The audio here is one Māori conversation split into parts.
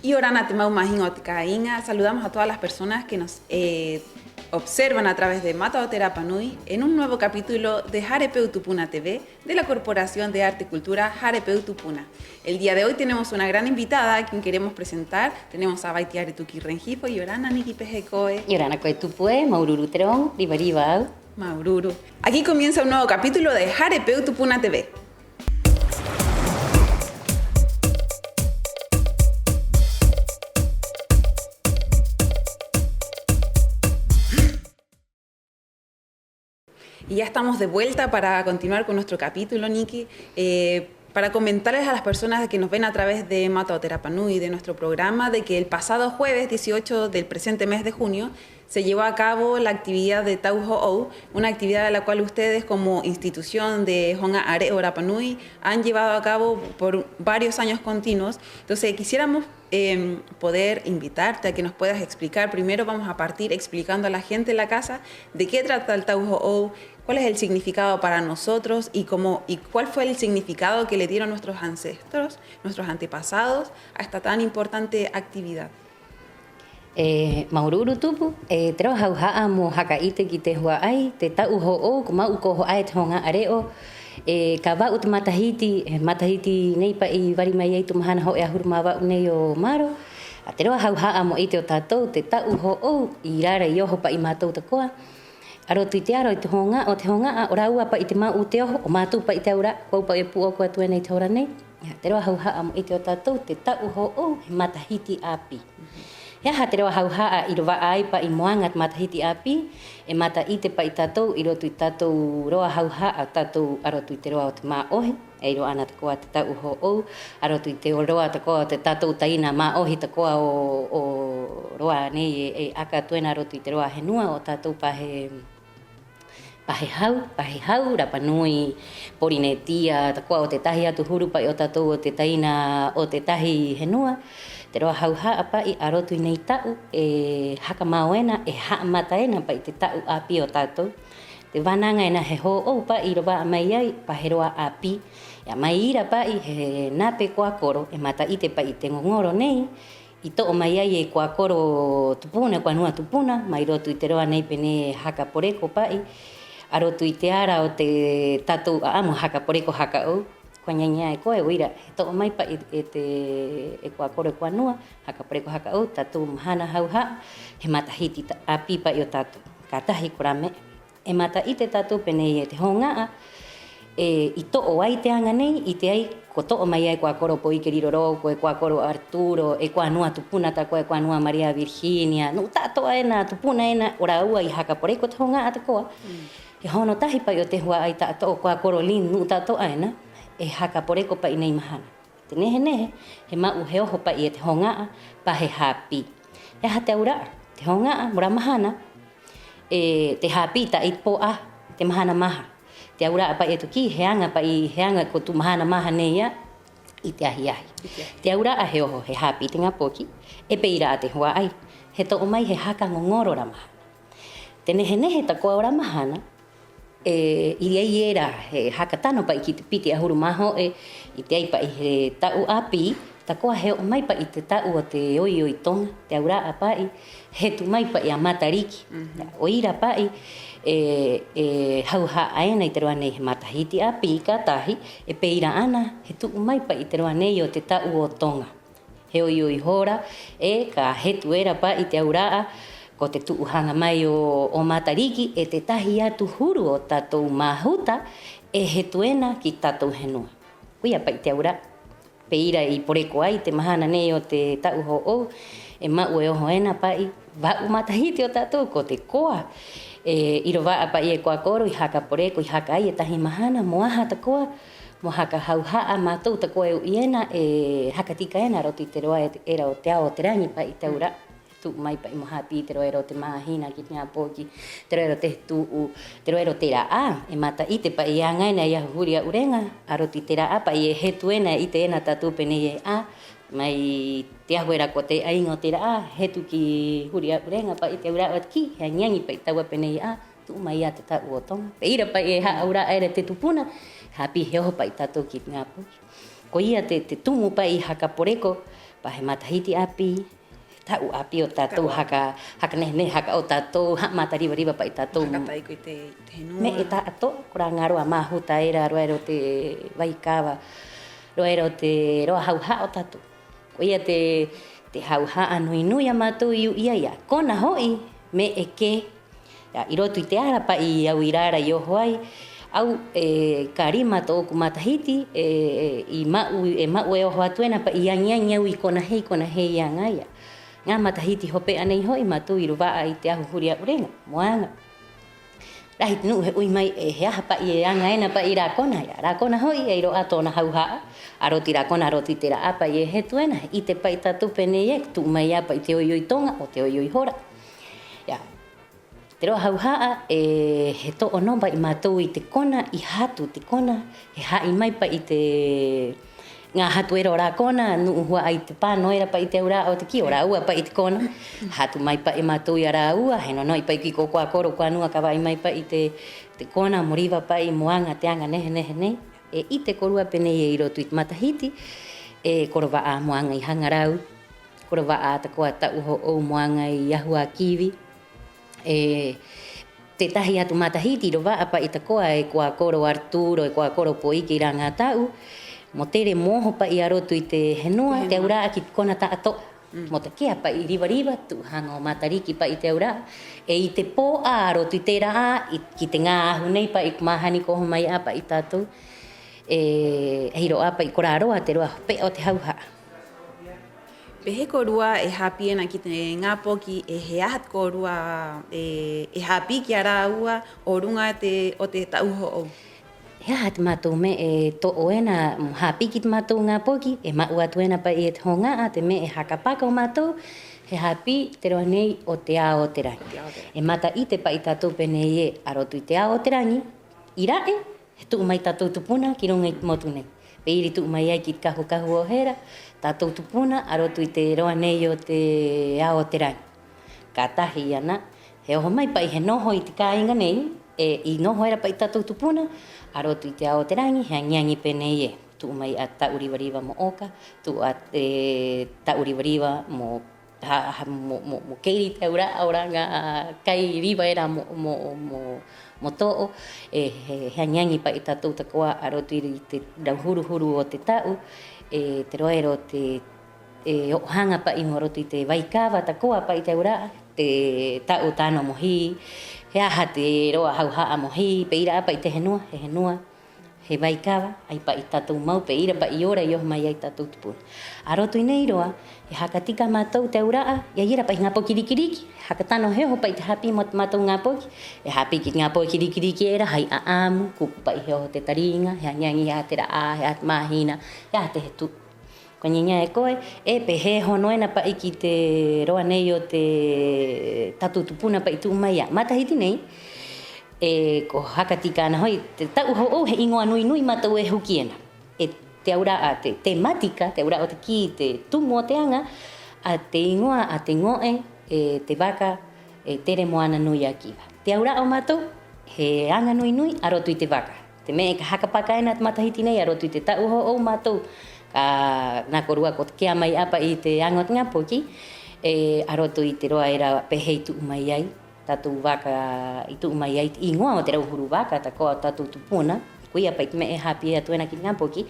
Y orana temau mahin otkainga. Saludamos a todas las personas que nos observan a través de Mataotera Panui en un nuevo capítulo de Jarepeu Tupuna TV de la Corporación de Arte y Cultura Jarepeu Tupuna. El día de hoy tenemos una gran invitada a quien queremos presentar. Tenemos a Baitiare Tuki Rengifo y Orana Niki Pejecoe. Y Orana Coetupue, Maururu Terón, Ribaribao. Maururu. Aquí comienza un nuevo capítulo de Jarepeu Tupuna TV. Y ya estamos de vuelta para continuar con nuestro capítulo, Niki. Para comentarles a las personas que nos ven a través de Mataotera Panui, de nuestro programa, de que el pasado jueves 18 del presente mes de junio se llevó a cabo la actividad de Tauho'ou, una actividad de la cual ustedes como institución de Honga Are Ora Panui han llevado a cabo por varios años continuos. Entonces quisiéramos poder invitarte a que nos puedas explicar. Primero vamos a partir explicando a la gente en la casa de qué trata el Tauho'ou, cuál es el significado para nosotros y cuál fue el significado que le dieron nuestros ancestros, nuestros antepasados a esta tan importante actividad. Maururu tupu, trabajau ha'amo hakaite ki te hua'ai, te Tauho'ou, kuma uko ho'ai te Honga Areo, ka wa'u te matahiti nei pa i wari mai ei tu mahana ho'e ahuru ma wa'u nei o maro, a te roa hau ha'amo i te o tātou, te Tauho'ou, i rara i oho pa i mātou ta koa. Aro tui te aro i te honga, o te honga a ora ua pa i te mau te oho, o mātou pa i te aura, kua pa i pu o kua tue nei te ora nei. Te roa hau ha'amo i te o tātou, te Tauho'ou, he matahiti api. Hea ha te roa hau haa i roa ai pa i moanga te matahiti api, e mata i te pa i tātou, i roa tui tātou roa hau haa, tātou aro tui te roa o te mā ohi, e roa ana te koa te Tauho'ou, aro tui te roa te koa o te tātou taina mā ohi te koa o roa nei e aka tuena aro tui te roa he nua o tātou pahe hau, Rapa Nui, Porinetia, ta koa o te tahi atu huru pa i o tātou o te taina o te tahi he nua, te roa hau haa pa i arotu nei tau e haka mauena e haa mataena pa i te tau api o tātou. Te wananga ena he ho'ou pa i roa mai ai pa he roa api. Ia mai ira pa i he nape kua koro e mata i te pa i te ngongoro nei. I to'o mai ai e kua koro tupuna, kua nua tupuna, mai rotu i te roa nei pene haka poreko pa i. Arotu i te ara o te tātou amo haka poreko haka au. Kua nyanyaa e koe uira, he to'o mai pa e kua kore kua nua, haka poreko haka au, tātou mahana hau haa, he matahiti api pa i o tātou. Ka tahi kurame, e mata i te tātou pene i te hongaa, i to'o ai te anga nei, i te ai, ko to'o mai ai kua koro po Ike Riroro, koe kua koro Arturo, e kua nua tupuna ta koe kua nua Maria Virginia, no tātou aena, tupuna ena, ora ua i haka poreko te hongaa te koa. He hono tahi pa i o te hua ai tātou kua koro lin, no tātou aena, e haka poreko pa i nei mahana. Te nehe, he mau he oho pa i e te hongaa, pa he hapi. He ha te aura, te hongaa, mura mahana, te hapi ta i poa, te mahana maha. Te aura pa i e tuki, he anga ko tu mahana maha nei ia, i te ahi. Te aura a he oho, he hapi te ngapoki, e peira a te hua ai. He to'o mai he haka ngongoro ra mahana. Te nehe ta koa ora mahana, i ei era he hakatano pa i ki te piti ahuru maho i te ai pa i he tau api, ta koa he o mai pa i te tau o te oi tonga, te aura a pa i, he tu mai pa i a matariki. O ira pa i, hau ha aena i te roa nei he matahiti api i ka tahi, e peira ana, he tu mai pa i te roa nei o te tau o tonga. He oi hora, ka hetu era pa i te aura a, ko te tuuhanga mai o matariki e te tahi atu huru o tātou mahuta e he tuena ki tātou henua. Kuia pa i te aura, peira i poreko ai te mahana nei o te Tauho'ou, e mau e oho ena pa i wa'u matahiti o tātou ko te koa. I roa pa i e kua koro i haka poreko i haka ai e tahi mahana moaha ta koa, mo haka hau haa mātou ta koa e uiena e haka tika ena roto i te roa era o te ao o te rangi pa i te aura. Tu mai pa i moha pi te roero te mahina ki te apoki, te roero te tuu, te roero te raa, e mata i te pa i angaina i ahuri a urenga, aro ti te raa pa i e he tuena i te ena tatu pene i e a, mai te ahuera ko te aingo te raa, he tu ki huri a urenga pa i te ura o ki, he nyangi pa i taua pene i a, tu mai a te tau o tonga. Pe ira pa i e haa ura ere te tupuna, hapi he oho pa i tatu ki te apoki. Ko ia te tumu pa i haka poreko, pa he matahiti api ta'u api o tatou haka neh haka o tatou ha mata riba pa i tatou haka taiko i te henua me e ta ato kura ngaro a mahu taira roero te waikawa roero te roa hauha o tatou ko ia te hauha nui a matou ia kona hoi me e ke ya i roto i te ara pa i au irara i oho ai au karima to ku matahiti i mau e oho atuena pa i angiangi au i kona hei angaya ngā matahiti hope anei hoi matou i roa i te ahu huri a urenga moanga rahi tenu he ui mai he aha pa i angaena pa i rakona hoi e roa tona hauha aroti rakona aroti te ra apa i he tuena i te pai tatu pene e tu mai apa i te oioi tonga o te oioi hora ya te roa hauha he to ono pa i matou i te kona i hatu te kona he hai mai pa i te ngā hatu era ora kona nuu hua ai te pāno era pa i te ura o te ki ora ua pa i te kona hatu mai pa i matou i ara ua he no i pa i ki koko a koro kua nua ka vai mai pa i te kona moriva pa i moanga te anga nehe i te korua pene i roto i te matahiti korova a moanga i hangarau korova a takoa tau ho o moanga i ahua kiwi te tahi atu matahiti rova apa i takoa e kua koro Arturo e kua koro Poike i ranga tau mo tere moho pa i arotu i te henua te aura ki kona ta ato mo te kia pa i riva tu hanga o matariki pa i te aura i te pō a arotu i te raa ki te ngā ahu nei pa i kumahani koho mai a pa i tātou hiro a pa i koraroa te roa hope o te hauha Pehe korua e hapi ena ki te ngā poki e he ahat korua e hapi ki ara ua o runga o te tauho o. He aha te mātou me e to o ena hapi ki te mātou ngā poki e mau atu ena pa i e te honga a te me e hakapaka o mātou he hapi te roa nei o te ao te rangi. E mata i te pa i tātou pene i e arotu i te ao te rangi i rae he tuu mai tātou tupuna ki runga i motu nei. Pe iri tuu mai ai ki te kahu o hera tātou tupuna arotu i te roa nei o te ao te rangi. Ka tahi ana he oho mai pa i he noho i te kāinga nei i noho era pa i tātou tupuna arotu i te ao te rangi, he angiangi pene i tu mai a tauriwariwa mo oka, tu a tauriwariwa mo keiri te aura, auranga kai riwa era mo to'o, he angiangi pa i tātou takoa arotu i te rauhuru o te tau, te roero te ohanga pa i morotu i te waikawa takoa pa i te aura, te tau tano mohi, he aha te roa hauhaa mohi, pe ira apa i te henua, he waikawa, ai pa i tātou mau, pe ira pa i ora i oho mai ai tātou tupuna. Arotu i nei roa, he hakatika mātou te auraa, ia ira pa i ngā poki rikiriki, hakatano heho pa i te hapi mo mātou ngā poki, e hapi ki ngā poki rikiriki era, hai a amu, kupu pa i heho te taringa, he angiangi he te raa, he at mahina, he te he tu. Ko nyinya e koe, e pe he honoena pa i ki te roa nei o te tatu tupuna pa i tu mai a. Matahiti nei, ko hakatika ana hoi, te tau ho he ingoa nui matau e hukiena. E te aura a te matika, te aura o te ki, te tumu o te anga, a te ingoa, a te ngoe, te waka, tere moana nui a kiwa. Te aura o matau, he anga nui, arotu i te waka. Te me e ka hakapaka ena te matahiti nei, arotu i te tau ho matau, nā korua ko te kia mai apa i te angot ngā poki arotu i te roa era pehei tu mai ai tatu waka i tu mai ai i ngoa o te rauhuru waka ta koa tatu tupuna kuia pa i te me e hapi atu ena ki ngā poki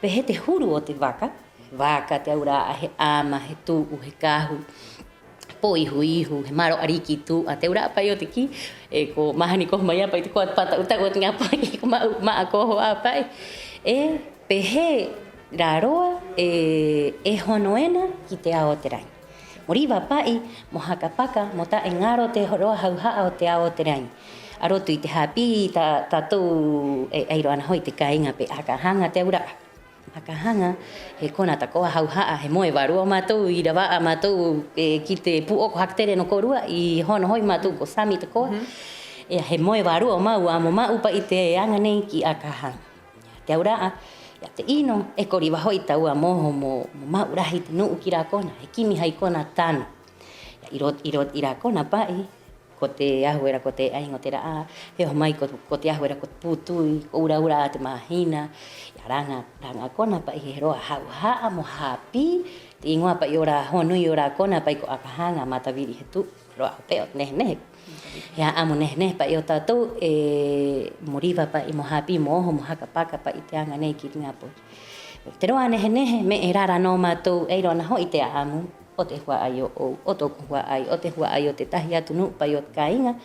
pehe te huru o te waka te aura he ama, he tūu, he kāhu po ihu, he maro ariki tu a te ura apai o te ki ko mahani ko mai apa i te koa pata uta o te ngā poki ko maa koho apai pehe raroa honoena ki te ao te rangi. Moriwa pai, mo hakapaka, mo ta engaro te roa hauhaa o te ao te rangi. Arotu i te hapi, tātou eiro ana hoi te kainga pe akahanga te aura. Akahanga, he kona takoa hauhaa, he moe warua mātou, i rawaa mātou ki te puoko haktere no korua, i hono hoi mātou ko sami takoa. He moe warua o mau, amo mau pa i te anga nei ki akahanga. Te aura te ino e koriwa hoi taua moho mo maurahi te nuu ki rākona, he kimi hai kona tāna. I rākona pai, ko te ahuera ko te aingo te raa, he ho mai ko te ahuera ko te pūtui, ko ura te mahina, ia ranga kona pai he roa hauhaa mo hapi, te ingoa pa i ora honui ora kona pa i ko akahanga matawiri he tu roa peo nehe ya amo nehe pa i o tātou moriwa pa i mohapi moho mohaka paka pa i te anga nei ki Ngapo. Te roa nehe me e rara no mātou eiro ana ho i te amu o te hua ai o tōku hua ai o te hua ai o te tahi atu nu pa i o te kāinga.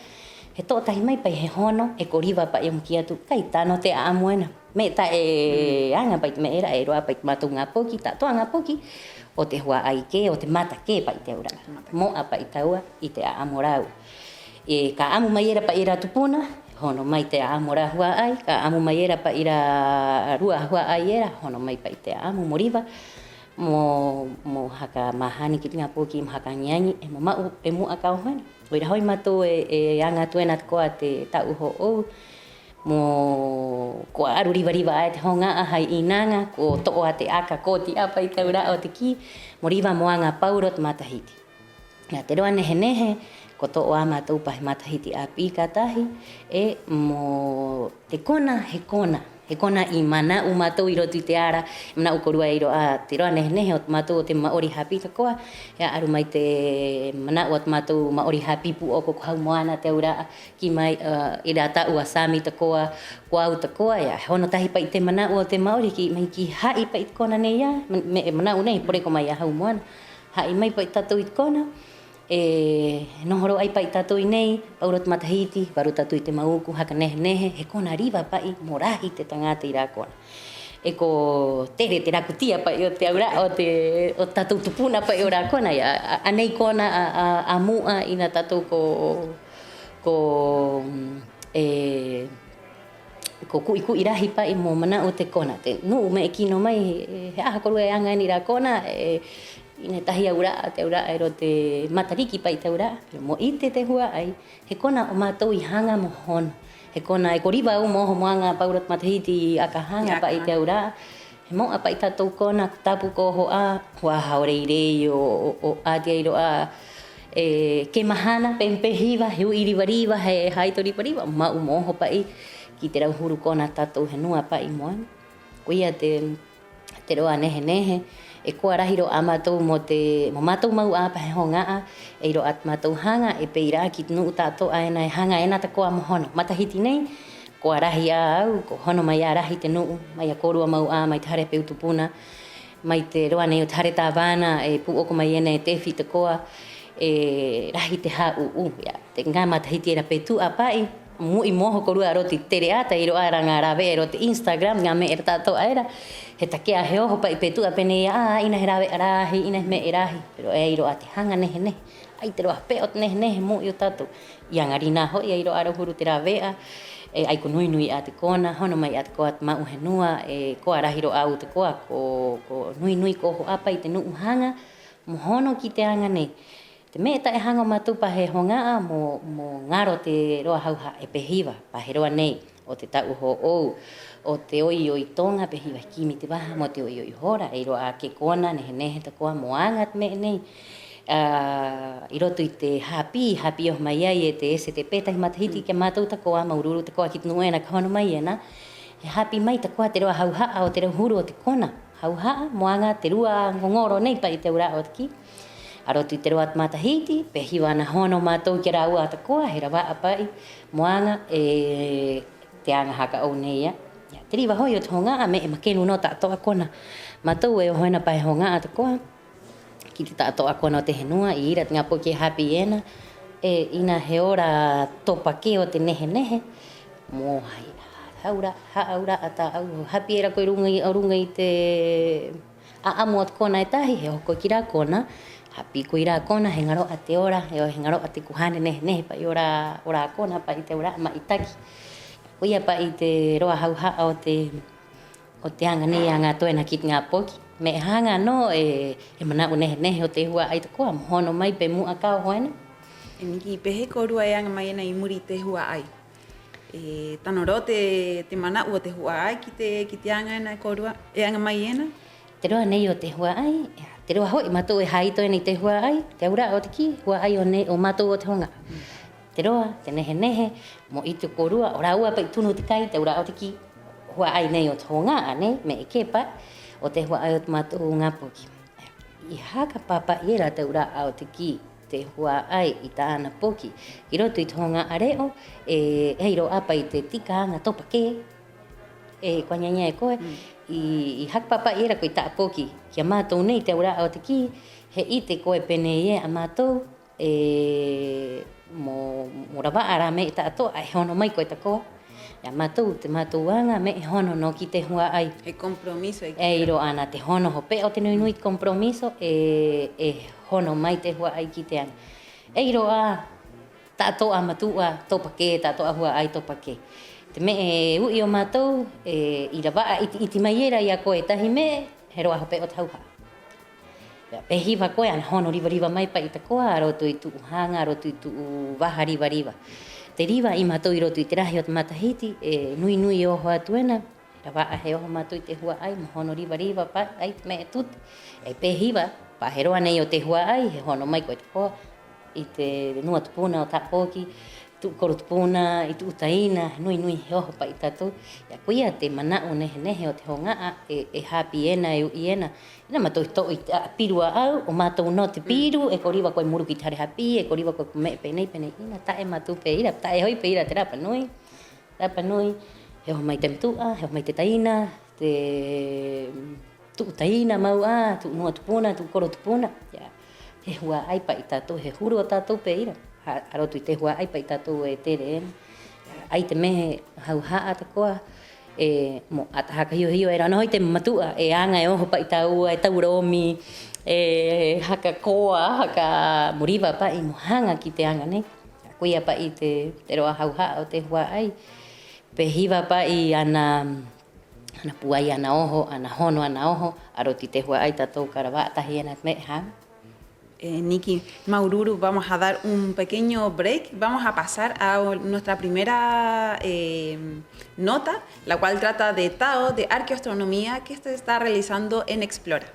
He tō tahi mai pai he hono e koriwa pa i o mki atu kai tāno te amu ena. Me ta anga pai te me era e roa pai te mātou Ngapoki, tātoa Ngapoki o te hua ai ke o te mata ke pai te ura. Moa pai taua i te amu rau. Ka amu mai era pa i ra tupuna, hono mai te amu ra hua ai. Ka amu mai era pa i ra rua hua ai era, hono mai pai te amu moriwa. Mo haka mahani ki Ngapoki, mo haka ngiangi, e mo mau e mua kau hana. Oira hoi mato anga tuena koa te tau ho o. Mo ko aru riva ai te honga hai inanga, ko to'o a te aka ko ti apa i taura o te ki. Mo riva moanga pauro te matahiti. Nga te roa nehe, ko to'o a mātou pahe matahiti a pika tahi, e mo te kona he kona. He kona i mana u mātou i rotu te ara, mana u korua i roa te roa nehe o mātou o te maori hapi ka koa, ea aru mai te mana u o mātou maori hapi pu o ko hau moana te ura ki mai i rā tau a sami ta koa, ko au ta koa, ea hono tahi pai te mana u o te maori ki mai ki hai pai te kona nei ia, me mana u nei, pore ko mai a hau moana, hai mai pai tātou i te kona, nohoro ai pai tātou i nei, paurot matahiti, waru tātou i te mauku, haka nehe, he kona riva pai, morahi te tangata i rā kona. E ko tere te rakutia pai o te aura, o tātou tupuna pai o rā kona, anei kona a mua ina tātou ko ku i rahi pai mo mana o te kona. Te nuu me e kino mai, he aha korua e anga ni rā kona, ina tahi aura te aura ero te matariki pai te aura mo ite te hua ai he kona o mātou i hanga mo hono he kona e koriwa au moho moanga paurat matahiti aka hanga pai te aura he moa pai tātou kona tapu ko ho a hua haureirei o atia iro a ke mahana pempehiwa heu iriwariwa he haitoripariwa mau moho pai ki te rauhuru kona tātou he nua pai moana kuia te roa nehe e koa rahiro a mātou mo mātou mau a pahe hongaa e iro at mātou hanga e peira ki tunu tātou aena e hanga ena ta koa mohono. Matahiti nei, koa rahi a au, ko hono mai a rahi te nuu, mai a korua mau a, mai te hare peu tupuna, mai te roa nei o te hare tā vāna, e pu oko mai ena e tefi te koa, e rahi te ha uu, te ngā matahiti era petu a pai, mui moho korua roti tere ata i roa ranga rawe e roti Instagram, ngā me e tātou aera, he takea he oho pai petu a pene ina he rawe arahi, ina he me e rahi, pero e iro a te hanga nehe, ai te roa peot nehe mo i o tātou. I angarina hoi e iro arahuru te rawea, ai ko nui a te kona, hono mai a te koa te mau he nua, koa rahiro au te koa, ko nui ko ho apa i te nuu hanga, mo hono ki te hanga nei. Te me ta e hanga mātou pa he hongaa mo ngaro te roa hauha e pehiwa, pa he roa nei o te tau ho ou, o te oi o i tonga pehiwa kimi te waha mo te oi o i hora, e roa ke kona nehe ta koa moanga te me nei. I roto i te hapi o mai ai e te ese te petahi matahiti ke mātou ta koa maururu ta koa ki tunu ena ka hono mai ena. He hapi mai ta koa te roa hauhaa o te rauhuru o te kona. Hauhaa moanga te rua ngongoro nei pa i te ura o te ki. Arotu i te roa matahiti, pehiwa na hono mātou ki raua ta koa, he rawa apai, moanga te anga haka au nei ia. Te riwa hoi o te hongaa me e makenu no tātoa kona. Mātou e o hoena pai hongaa ta koa, ki te tātoa kona o te henua, i ira te ngā poke hapi ena, ina he ora topa ke o te nehe, mo hai haura ata au hapi era koe runga i te aamu o te kona e tahi, he hoko ki rā kona, hapi ko i rā kona, he ngaro a te ora, he ngaro a te kuhane nehe, pa i ora kona, pa i te ora ma i taki. Koia pa i te roa hauha o te anga nei a ngā toena ki ngā poki. Me hanga no e manau nehe o te hua ai te koa, mohono mai pe mua kao hoena. E niki pehe korua e anga mai ena i muri te hua ai. Tano ro te manau o te hua ai ki te anga ena korua e anga mai ena? Te roa nei o te hua ai, te roa hoi matou e haito ena i te hua ai, te aura o te ki, hua ai o matou o te honga. Te roa, te nehe, mo i te korua, o raua pa i tunu te kai, te aura o te ki, hua ai nei o te honga, nei, me e kepa, o te hua ai o te matou ngā poki. I haka papa iera te ura ao te ki te hua ai i ta ana poki. I roto i tonga areo, hei ro apa i te tika anga topa ke, kua nyanya e koe, i haka papa iera ko i ta poki. Kia mātou nei te ura ao te ki, he i te koe pene i a mātou, mo rawa ara me i ta ato, ai hono mai koe ta koa. Ya mātou, te mātou anga me e hono no ki te hua ai. E compromiso. E iro ana te hono hope o te nui nui compromiso e hono mai te hua ai ki te ana. E iro a tato a matua topa ke, tato a hua ai topa ke. Te me e ui o mātou, i rawa iti maiera i a koe tahi me, he roa hope o tauha. Pehiwa koe ana hono riva mai pa i ta koa, aroto i tuu hanga, aroto i tuu waha riva. Te riva i mātou i roto i te rahi o te matahiti, nui o hoa tuena, rawa a he oho mātou i te hua ai, hono riva pa, ai te me e tute. E pehiwa, pa he roa nei o te hua ai, he hono mai koe te koa, i te nua tupuna o tapoki, tu koro tupuna, i tu utaina, nui he oho pa i tātou. Ia kuia te manao nehe o te hongaa, e hapi ena, e ui ena. Ina mātou i to i pirua au, o mātou no te piru, e koriwa koe muru ki te hare hapi, e koriwa koe kume penei, ina tae mātou pe ira, tae hoi pe ira te Rapa Nui, he oho mai te mtua, he oho mai te taina, te tu utaina mau a, tu nua tupuna, tu koro tupuna. Ia, he hua ai pa i tātou, he huru o tātou pe ira. Arotu i te hua ai pa i tātou e tere ena. Ai te mehe hau haa te koa, mo atahaka hio e rana hoi te matua, e anga e oho pa i tāua, e tauromi, haka koa, haka muriwa pa i mohanga ki te anga ne. Kuia pa i te roa hau haa o te hua ai. Pehiwa pa i ana puai ana oho, ana hono ana oho, arotu i te hua ai tātou karawa atahi ena me hanga. Niki, Maururu, vamos a dar un pequeño break. Vamos a pasar a nuestra primera nota, la cual trata de Tao, de arqueoastronomía, que se está realizando en Explora.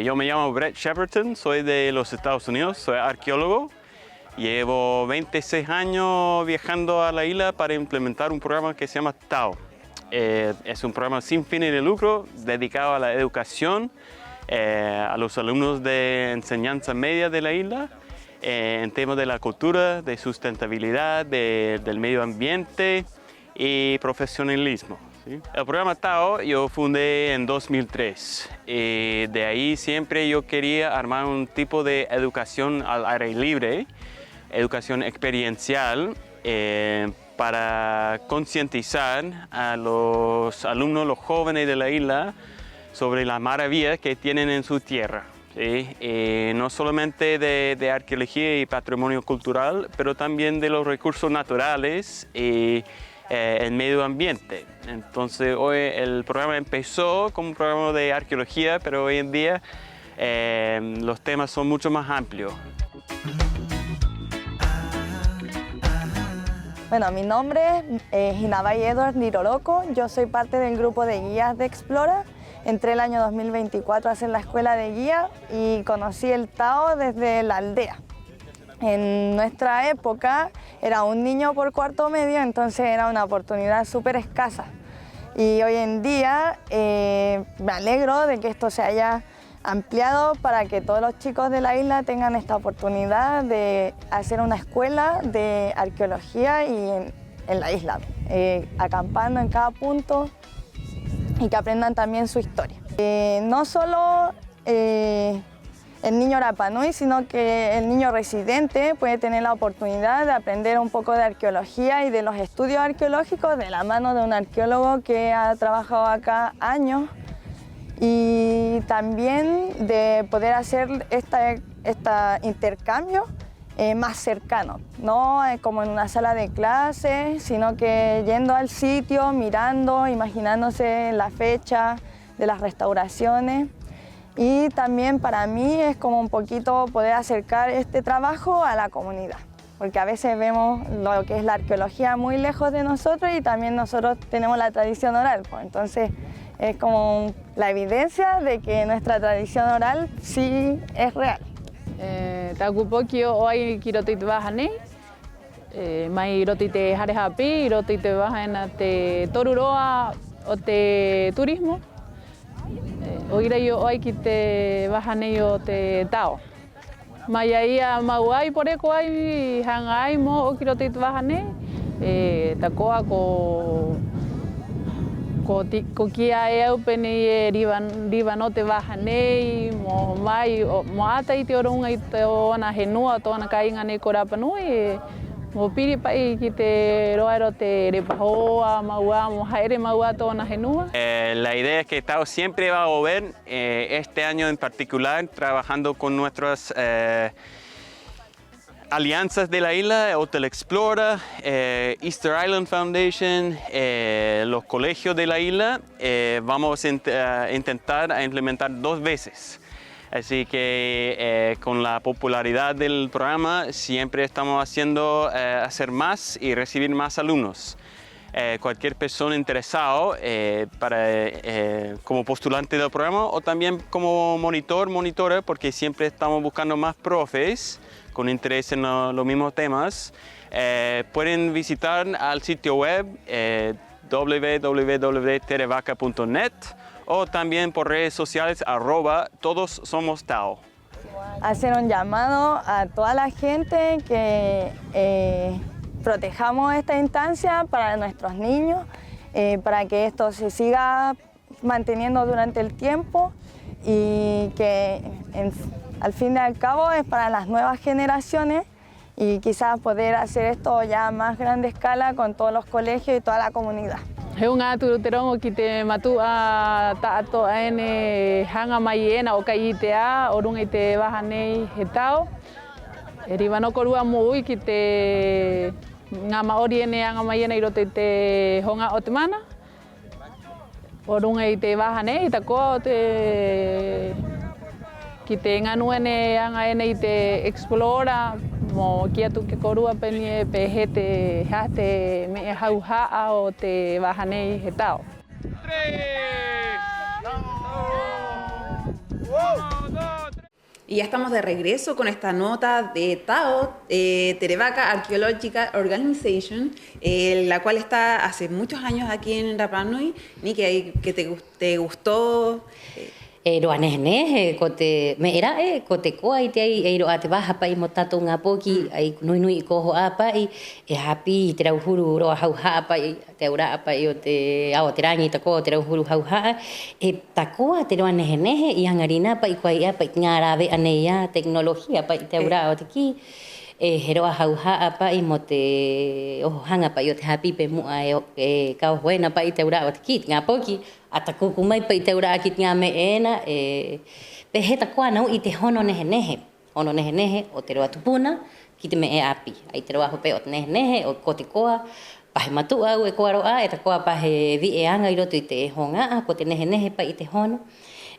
Yo me llamo Brett Shepperton, soy de los Estados Unidos, soy arqueólogo. Llevo 26 años viajando a la isla para implementar un programa que se llama Tao. Es un programa sin fines de lucro dedicado a la educación, a los alumnos de enseñanza media de la isla, en temas de la cultura, de sustentabilidad, del medio ambiente y profesionalismo. ¿Sí? El programa Tao yo fundé en 2003 y de ahí siempre yo quería armar un tipo de educación al aire libre, educación experiencial para concientizar a los alumnos, los jóvenes de la isla sobre las maravillas que tienen en su tierra. ¿Sí? No solamente de arqueología y patrimonio cultural, pero también de los recursos naturales y el medio ambiente. Entonces hoy el programa empezó como un programa de arqueología, pero hoy en día los temas son mucho más amplios. Bueno, mi nombre es Hinabay Edward Niroroko, yo soy parte del grupo de guías de Explora. Entré el año 2024 a hacer la escuela de guía y conocí el Tao desde la aldea. En nuestra época era un niño por cuarto medio, entonces era una oportunidad súper escasa. Y hoy en día me alegro de que esto se haya ampliado para que todos los chicos de la isla tengan esta oportunidad de hacer una escuela de arqueología y en la isla, acampando en cada punto y que aprendan también su historia. No solo el niño Rapa Nui, sino que el niño residente puede tener la oportunidad de aprender un poco de arqueología y de los estudios arqueológicos de la mano de un arqueólogo que ha trabajado acá años, y también de poder hacer este intercambio más cercano, no como en una sala de clases, sino que yendo al sitio, mirando, imaginándose la fecha de las restauraciones. Y también para mí es como un poquito poder acercar este trabajo a la comunidad, porque a veces vemos lo que es la arqueología muy lejos de nosotros y también nosotros tenemos la tradición oral, pues entonces es como la evidencia de que nuestra tradición oral sí es real. Taku poki o ai ki roto i te wahane. Mai roti te harehapi, roti te wahana te toruroa o te turismo. O ira i o ai ki te wahane o te tao. Mai ia mau ai poreko ai hanga ai mo o ki roto i te wahane. Ta koa ko kia e au pene e riwa no te wahane mo mai mo ata i te orunga i te ona henua o tōna kainga nei ko Rapanui mo piri pai ki te roaero te repahoa maua mo haere maua tōna henua. La idea es que Tao siempre va a volver, este año en particular, trabajando con nuestras alianzas de la isla, Hotel Explora, Easter Island Foundation, los colegios de la isla, vamos a intentar implementar 2 veces. Así que con la popularidad del programa siempre estamos haciendo hacer más y recibir más alumnos. Cualquier persona interesada como postulante del programa o también como monitora, porque siempre estamos buscando más profes con interés en los mismos temas, pueden visitar al sitio web www.terevaca.net o también por redes sociales @todossomostao. Hacer un llamado a toda la gente que protejamos esta instancia para nuestros niños, para que esto se siga manteniendo durante el tiempo y que al fin y al cabo es para las nuevas generaciones y quizás poder hacer esto ya a más grande escala con todos los colegios y toda la comunidad. He unga turuterongo ki te matua ta'ato aene hanga mai ena o kai te a orunga i te wahane he tau. E riwa no korua mo ui ki te ngā maori ene hanga mai ena i roto i te honga o te mana. Orunga i te wahane i ta koa o te ki te nganu ene hanga ene i te Explora mo kia tu ke korua peni pe he te me hau haa o te wahane he tau. 3, 2, 1, 2, 3. Y ya estamos de regreso con esta nota de Tao, Terevaca Archaeological Organization, la cual está hace muchos años aquí en Rapanui. Ni que te gustó. Roanehne ko te me era ko te koa i te ai ro ate waha pai mo tatou ngā poki ai nui i koho a pai happy i te rauhuru ro hau haa pai te ura pai o te ao te rangi ta ko te rauhuru hau haa ta koa te roanehne i hangarina pai koai a pai ngā rawe anei a teknologia pai te ura o te ki he roa hau haa pai mo te hanga pai o te happy pe mua e kau hoena pai te ura o te ki ngā poki ata kuku mai pai te ura ki ngā me ena pe he ta koa nau i te hono nehe o te roa tupuna ki te me e api ai te roa hope o te nehe o ko te koa pahe matua au e koa roa e ta koa pahe vi e anga i roto i te honga ko te nehe pai i te hono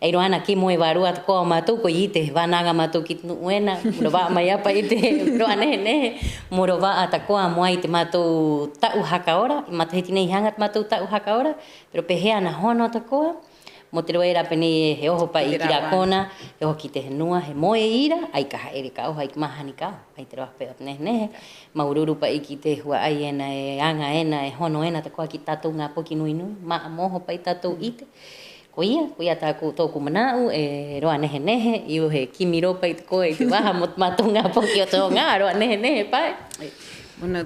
e roana ki moe warua te koa matou ko i te wananga matou ki te nuena muro waa mai apa i te roa nehe muro waa ta koa moa i te matou tau hakaora i mata heti nei hanga te matou tau hakaora pero pehe ana hono ta koa mo te roera pene he oho pai i kira kona he oho ki te henua he moe ira ai ka haere ka oha i ka mahani ka ai te roa pe o te nehe maururu pai ki te hua ai ena e anga ena e hono ena ta koa ki tatou ngā poki nui maa moho pai tatou ite ko ia tāku tōku manau e roa nehe i o he kimiro pai te koe i te waha mo matunga poki o tō ngā roa nehe pai. Bueno,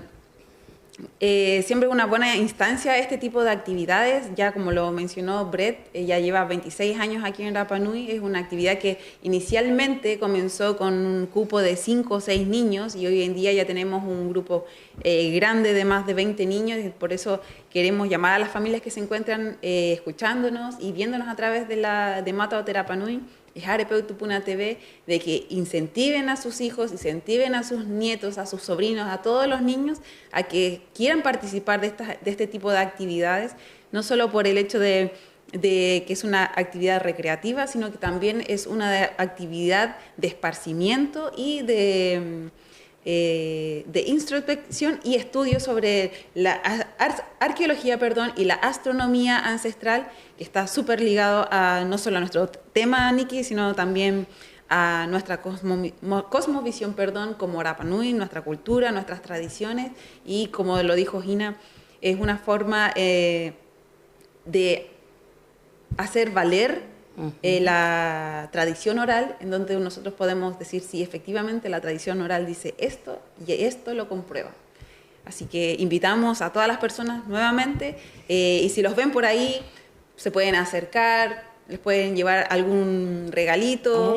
siempre una buena instancia este tipo de actividades, ya como lo mencionó Brett, ya lleva 26 años aquí en Rapanui, es una actividad que inicialmente comenzó con un cupo de 5 o 6 niños y hoy en día ya tenemos un grupo grande de más de 20 niños y por eso queremos llamar a las familias que se encuentran escuchándonos y viéndonos a través de Mata o Rapanui y Harepeu Tupuna TV, de que incentiven a sus hijos, incentiven a sus nietos, a sus sobrinos, a todos los niños, a que quieran participar de este tipo de actividades, no solo por el hecho de que es una actividad recreativa, sino que también es una actividad de esparcimiento y de introspección y estudio sobre la arqueología y la astronomía ancestral, que está súper ligado a no solo a nuestro tema, Nikki, sino también a nuestra cosmovisión, como Rapa Nui, nuestra cultura, nuestras tradiciones, y como lo dijo Gina, es una forma de hacer valer la tradición oral, en donde nosotros podemos decir si efectivamente la tradición oral dice esto y esto lo comprueba. Así que invitamos a todas las personas nuevamente, y si los ven por ahí, se pueden acercar, les pueden llevar algún regalito.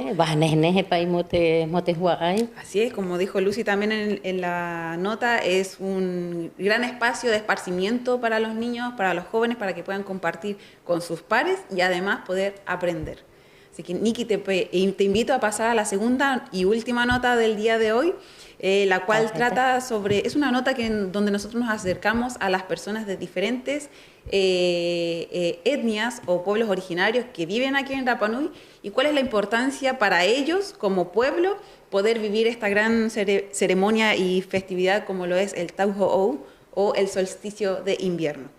Así es, como dijo Lucy también en la nota, es un gran espacio de esparcimiento para los niños, para los jóvenes, para que puedan compartir con sus pares y además poder aprender. Así que, Nikki, te invito a pasar a la segunda y última nota del día de hoy, la cual trata sobre, es una nota donde nosotros nos acercamos a las personas de diferentes etnias o pueblos originarios que viven aquí en Rapa Nui, y cuál es la importancia para ellos como pueblo poder vivir esta gran ceremonia y festividad como lo es el Tau Ho'ou, o el solsticio de invierno.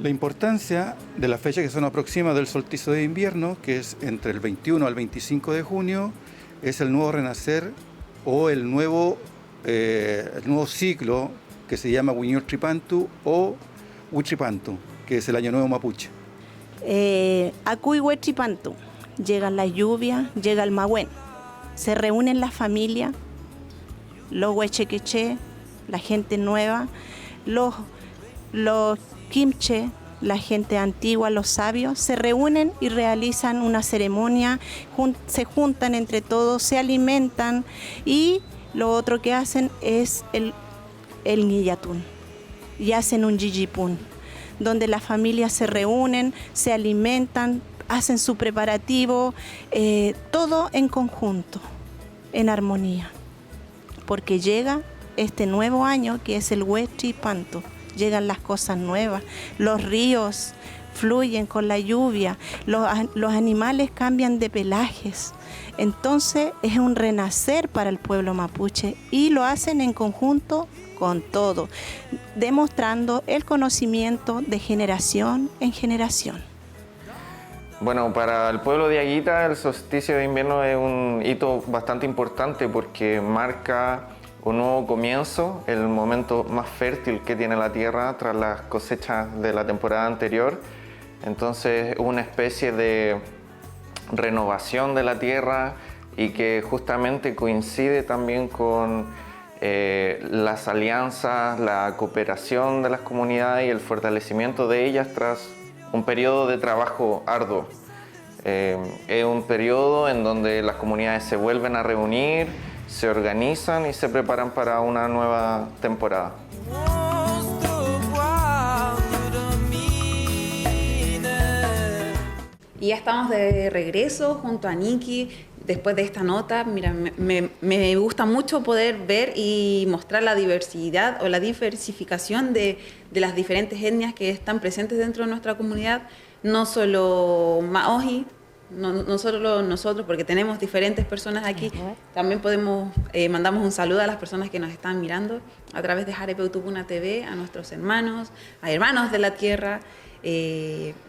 La importancia de la fecha que se nos aproxima del solsticio de invierno, que es entre el 21 al 25 de junio, es el nuevo renacer o el nuevo ciclo que se llama Huiñol-Tripantu o Huitripantu, que es el año nuevo mapuche. Acuy Huitripantu, llega la lluvia, llega el Mahuen, se reúnen las familias, los huechequeche, la gente nueva, los Kimche, la gente antigua, los sabios, se reúnen y realizan una ceremonia, se juntan entre todos, se alimentan, y lo otro que hacen es el Niyatun, y hacen un Yiyipun, donde las familias se reúnen, se alimentan, hacen su preparativo, todo en conjunto, en armonía, porque llega este nuevo año que es el Huitripantu. Llegan las cosas nuevas, los ríos fluyen con la lluvia, los animales cambian de pelajes. Entonces es un renacer para el pueblo mapuche, y lo hacen en conjunto con todo, demostrando el conocimiento de generación en generación. Bueno, para el pueblo de Aguita el solsticio de invierno es un hito bastante importante porque marca un nuevo comienzo, el momento más fértil que tiene la tierra tras las cosechas de la temporada anterior. Entonces, una especie de renovación de la tierra, y que justamente coincide también con las alianzas, la cooperación de las comunidades y el fortalecimiento de ellas tras un periodo de trabajo arduo. Es un periodo en donde las comunidades se vuelven a reunir, se organizan y se preparan para una nueva temporada. Y ya estamos de regreso junto a Nikki después de esta nota. Mira, me gusta mucho poder ver y mostrar la diversidad o la diversificación de las diferentes etnias que están presentes dentro de nuestra comunidad, no solo maoji, no solo nosotros, porque tenemos diferentes personas aquí. También mandamos un saludo a las personas que nos están mirando a través de Jarepeutupuna TV, a nuestros hermanos, a hermanos de la tierra.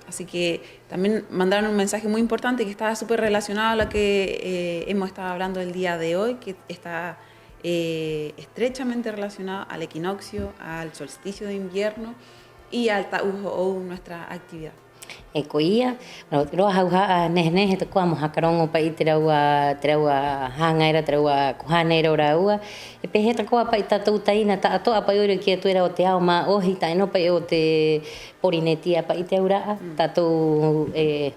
Así que también mandaron un mensaje muy importante que está súper relacionado a lo que hemos estado hablando el día de hoy, que está estrechamente relacionado al equinoccio, al solsticio de invierno y al Tau Ho'ou, nuestra actividad. Koia, roa hauha nehne te kwa mohakarongo pa iteraua hangaira teraua kuhanera oraua e pehe te kwa pa itatu taina ta to apa ore ki tu era o te ao ma ohi ta no pa o te porinetia pa iteura ta tu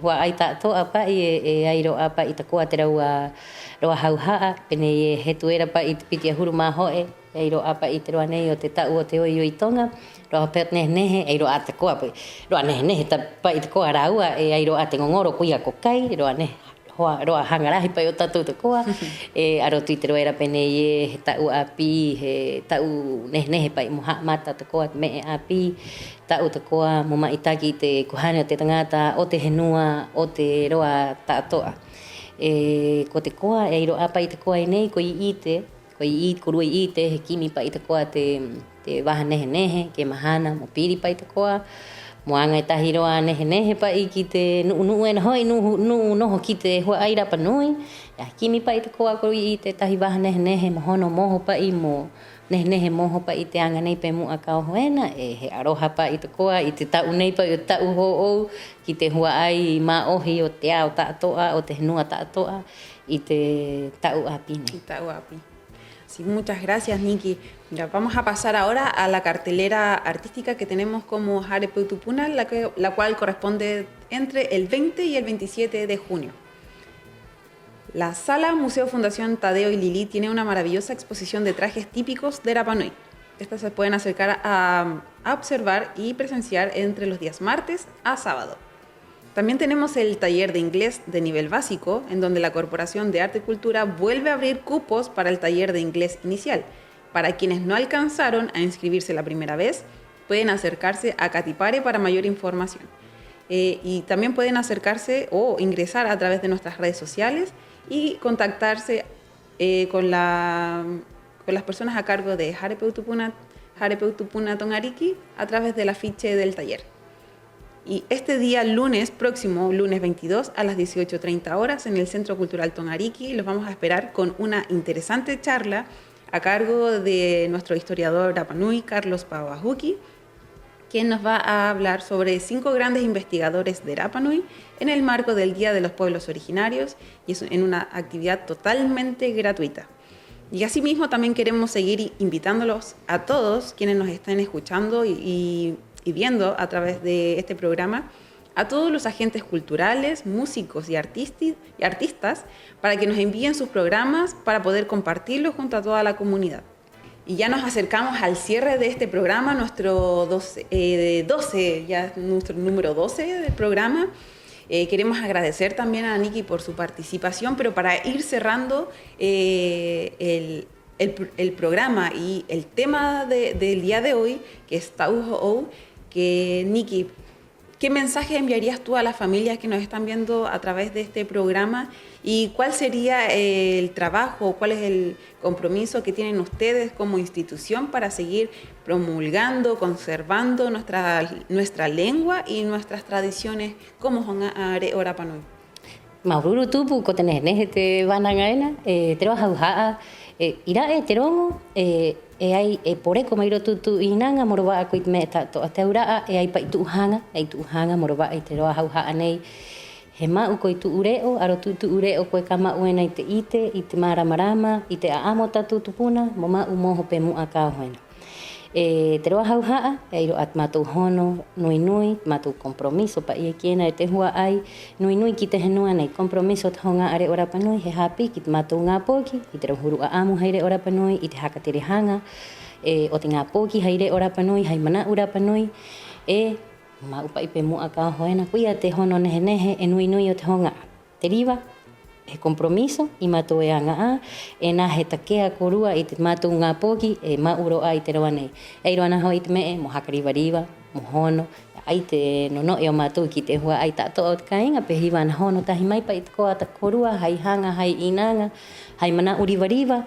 wa ai ta to apa e airo apa itakua teraua roa hauha pene he tu era pa itpiti huru ma ho e airo apa iterua nei o te ta o te oi tonga roa pet nehe airo ate ko apa roa nehe ta pa itko araua e airo ate ngoro kuia ko kai roa roa hangarahi pa o tatu te koa e aro tuitero era pene e ta u api he ta u nehe pa moha mata te koa me api ta u te koa mo mai taki te kuhane o te tangata o te henua o te roa ta toa e ko te koa e airo apa i te koa nei ko i ite Koi I, kurua I te he kimi pa I te koa te waha nehe, ke mahana, mo piri pa I te koa. Moanga e tahi roa nehe pa I ki te nuu e na hoi, noho ki te hua ai Rapa Nui. Ia kimi pa I te koa kurua I te tahi waha nehe, mo hono moho pa I mo nehe moho pa I te anga nei pe mua kao hoena. E he aroha pa I te koa, I te tau nei pa I o tau ho ki te hua ai ma ohi o te ao taatoa, o te henua taatoa, I te tau api nei. Tau api. Sí, muchas gracias, Niki. Ya, vamos a pasar ahora a la cartelera artística que tenemos como Harepeutupuna, la cual corresponde entre el 20 y el 27 de junio. La Sala Museo Fundación Tadeo y Lili tiene una maravillosa exposición de trajes típicos de Rapa Nui. Estas se pueden acercar a observar y presenciar entre los días martes a sábado. También tenemos el taller de inglés de nivel básico, en donde la Corporación de Arte y Cultura vuelve a abrir cupos para el taller de inglés inicial. Para quienes no alcanzaron a inscribirse la primera vez, pueden acercarse a Catipare para mayor información. Y también pueden acercarse o ingresar a través de nuestras redes sociales y contactarse con las personas a cargo de Harepeutupuna Tongariki a través del afiche del taller. Y este día próximo lunes 22 a las 18:30 horas en el Centro Cultural Tongariki los vamos a esperar con una interesante charla a cargo de nuestro historiador Rapa Nui, Carlos Pawahuki, quien nos va a hablar sobre 5 grandes investigadores de Rapa Nui en el marco del Día de los Pueblos Originarios y es en una actividad totalmente gratuita. Y asimismo también queremos seguir invitándolos a todos quienes nos estén escuchando y viendo a través de este programa, a todos los agentes culturales, músicos y artistas para que nos envíen sus programas para poder compartirlos junto a toda la comunidad. Y ya nos acercamos al cierre de este programa, nuestro número 12 del programa. Queremos agradecer también a Niki por su participación, pero para ir cerrando el programa y el tema del día de hoy, que es Tauho'ou, que Niki, ¿qué mensaje enviarías tú a las familias que nos están viendo a través de este programa? ¿Y cuál sería el trabajo, cuál es el compromiso que tienen ustedes como institución para seguir promulgando, conservando nuestra lengua y nuestras tradiciones como Hongare o Rapa Nui? Maururu tupu ko tenehe te wanangaena, te roa hauhaa, ira te rongo, ai poreko mairo tutu inanga morowa ko itme tato ateuraa ai pa ituhanga morowa I te roa hauhaa nei he mau ko itu ureo aro tutu ureo ko kama uena I te marama I te aamo tatu tupuna mo mau moho pe mua ka hoena. Te roa hauhaa iro at matou hono nui matou compromiso pa I kiena te hua ai nui ki te henua nei compromiso te honga are ora panui he hapi ki te matou ngā poki I te rohuru a amu haire ora panui I te hakaterehanga o te ngā poki haire ora panui hai mana ora panui mau pa I pe mua ka hoena kuia te hono nehe nui o te honga te riva he compromiso I matou anga na he takea korua I te matou ngā poki mauro ai te roa nei roa na hoi te me mo hakariva mo hono ai te nono o matou ki te hua ai tato o te kainga pe hiwa na hono tahi mai pa I te koa ta korua hai hanga hai inanga hai mana uriva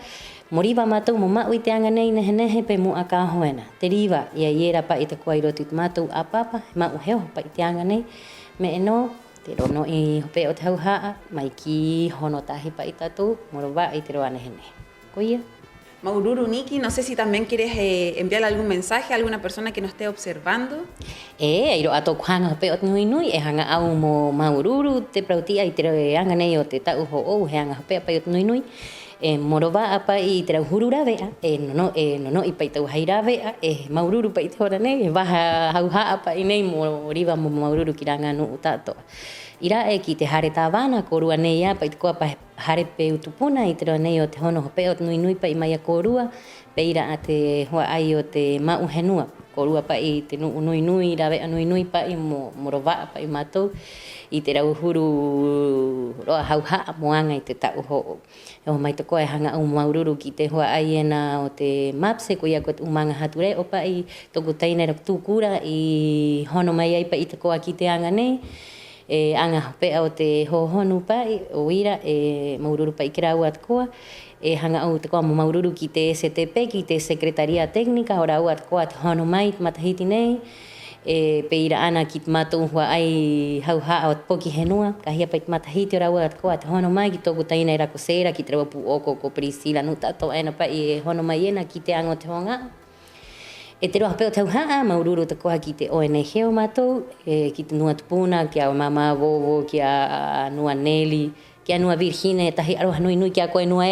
mo riva matou mo mau I te anga nei nehe pe mua ka hoena te riva iera pa I te koa I roti te matou a papa mau heo pa I te anga nei me no te rono I hope o te hauhaa mai ki hono tahi pa I tatu morowa I te roa nehe. Koia. Maururu, Niki, no sé si también quieres enviar algún mensaje a alguna persona que nos esté observando. Iro ato kuhanga hope o te nui hanga au mo Maururu te prautia I te anga nei o te tau ho'ou he hanga hope pa I o te nui morowa apa I te rauhuru rawea nono I pa I tau hai rawea Maururu pa I te hora nei waha hauhaa pa I nei mo riva mo Maururu ki ranga nuu tato ira ki te hare tāwana korua nei a pa I te koa pa Harepeutupuna I te roa nei o te hono hope o te nui pa I mai a korua pe ira a te hua ai o te mau henua korua pa I te nui rawea nui pa I morowa pa I matou I te rauhuru roa hauhaa moanga I te tau ho'o. O mai te koe hanga au Maururu ki te hua ai o te mapse ko ia ko te umanga hature o pa I toku tainera tūkura I hono mai ai pa I te koa ki te anga nei. anga pe o te hohonu pai o ira maururu pai kira uat koa hanga o te koa maururu ki te STP ki te Secretaria Técnica ora uat koa te hono mai matahiti nei pe ira ana ki mato hua ai hau ha o poki henua kahia pai matahiti ora uat koa te hono mai ki toku taina ira kosera ki te pu oko ko Priscila no tato ena pai hono mai ena ki te ango te honga e te roa peo tau haa maururu te koha ki te ONG o mātou, ki te nua tupuna, ki a mama vovo, ki a nua Nelly, ki a nua Virginia, tahi aroha nui nui ki a koe nua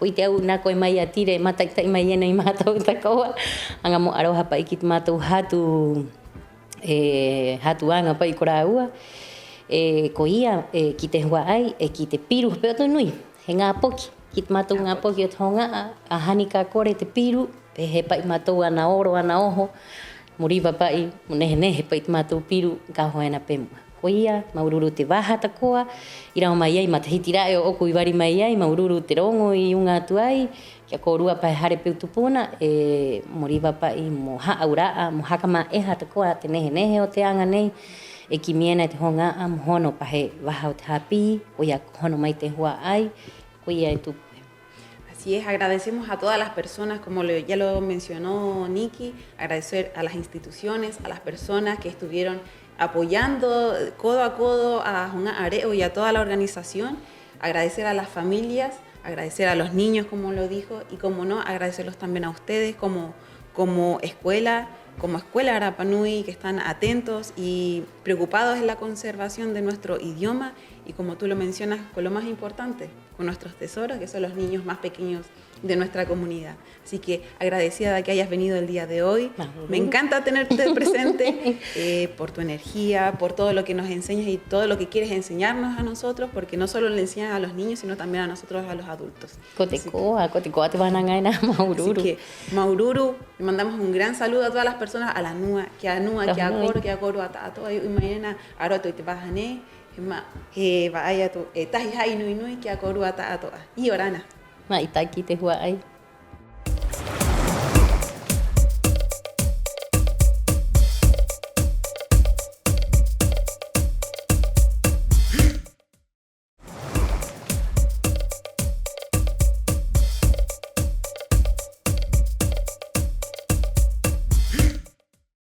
koi te au nā koe mai a tire, matai mai ena i mātou ta koa. Anga mo aroha pai ki te mātou hatu, hatu anga pai kora ua. Ko ia, ki te hua ai, ki te piru peo tau nui, he ngā poki, ki te mātou ngā poki o te honga, a hani ka kore te piru, he pai mātou ana oro, ana oho, muriwa pai, nehe pai te mātou piru, ka hoena pemua. Ko ia, maururu te wahata koa, i rao mai ai, matahiti rae o oku i wari mai ai, maururu te rongo i unga atu ai, kia korua pai hare peu tupuna, muriwa pai mo hauraa, mo hakama eha te koa, te nehe o te anga nei, ki miena te honga a mo hono pahe waha o te hapi, o ia hono mai te hua ai, ko ia e tupu. Así es, agradecemos a todas las personas, como ya lo mencionó Nikki, agradecer a las instituciones, a las personas que estuvieron apoyando codo a codo a Hunga Areo y a toda la organización, agradecer a las familias, agradecer a los niños, como lo dijo, y como no, agradecerlos también a ustedes como escuela Rapa Nui, que están atentos y preocupados en la conservación de nuestro idioma y, como tú lo mencionas, con lo más importante, con nuestros tesoros, que son los niños más pequeños de nuestra comunidad. Así que agradecida de que hayas venido el día de hoy. Me encanta tenerte presente por tu energía, por todo lo que nos enseñas y todo lo que quieres enseñarnos a nosotros, porque no solo le enseñas a los niños, sino también a nosotros, a los adultos. Kotekoa te van a ganar Maururu. Así que, Maururu, le mandamos un gran saludo a todas las personas, a la Nua, que a Coro, a Tato, y mañana a Roto y te vas a ne, vaya tu, tahi hai nui nui, que a Coro a Tato, y Orana. Maitaki te hua ai.